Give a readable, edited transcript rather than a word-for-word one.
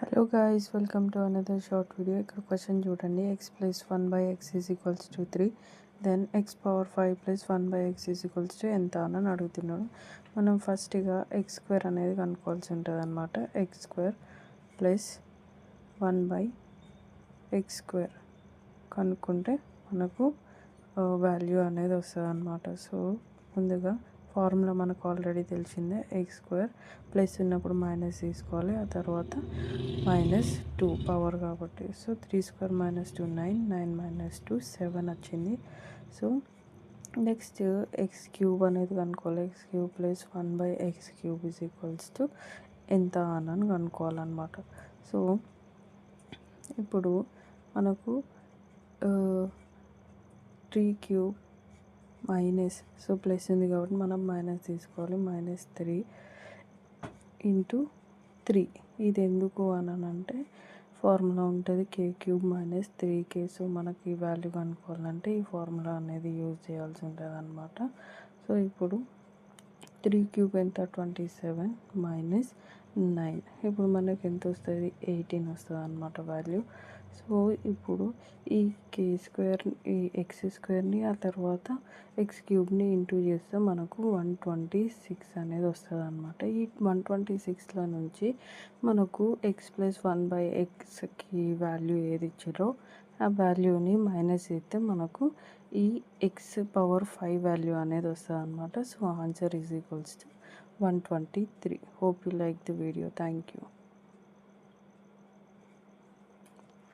Hello guys, welcome to another short video. ఇక్కడ question చూడండి, x plus 1 by x is equals to 3, then x power 5 plus 1 by x is equals to ఎంత అని అడుగుతున్నాడు. మనం ఫస్ట్గా X square అనేది కనుక్కోవాల్సి ఉంటుంది అనమాట. X square plus 1 by X square కనుక్కుంటే మనకు వాల్యూ అనేది వస్తుంది అనమాట. సో ముందుగా ఫార్ములా మనకు ఆల్రెడీ తెలిసిందే, ఎక్స్ స్క్వేర్ ప్లస్ ఉన్నప్పుడు మైనస్ తీసుకోవాలి, ఆ తర్వాత -2 పవర్ కాబట్టి. సో 3 స్క్వేర్ -2 9, 9 -2 7 వచ్చింది. సో నెక్స్ట్ ఎక్స్ క్యూబ్ అనేది కనుక్కోవాలి. X cube plus 1 by X cube is equals to ఎంత అని కనుక్కోవాలన్నమాట. సో ఇప్పుడు మనకు 3 క్యూబ్ మైనస్, సో ప్లస్ ఉంది కాబట్టి మనం మైనస్ తీసుకోవాలి, -3 ఇంటూ 3. ఇది ఎందుకు అని అంటే ఫార్ములా ఉంటుంది కే క్యూబ్ -3k. సో మనకి ఈ వాల్యూ కనుక్కోవాలంటే ఈ ఫార్ములా అనేది యూజ్ చేయాల్సి ఉంటుంది అనమాట. సో ఇప్పుడు 3 క్యూబ్ ఎంత, 27 -9. ఇప్పుడు మనకి ఎంత వస్తుంది, 18 వస్తుంది అనమాట వాల్యూ. సో ఇప్పుడు ఈ కే స్క్వేర్, ఈ ఎక్స్ స్క్వేర్ని ఆ తర్వాత ఎక్స్ క్యూబ్ని ఇంటూ చేస్తే మనకు 126 అనేది వస్తుంది అనమాట. ఈ 126లో నుంచి మనకు ఎక్స్ ప్లస్ 1 by ఎక్స్కి వాల్యూ ఏది ఇచ్చారో ఆ వాల్యూని మైనస్ చేస్తే మనకు ఈ ఎక్స్ పవర్ 5 వాల్యూ అనేది వస్తుంది అనమాట. So answer is equals to 123. Hope you like the video. Thank you.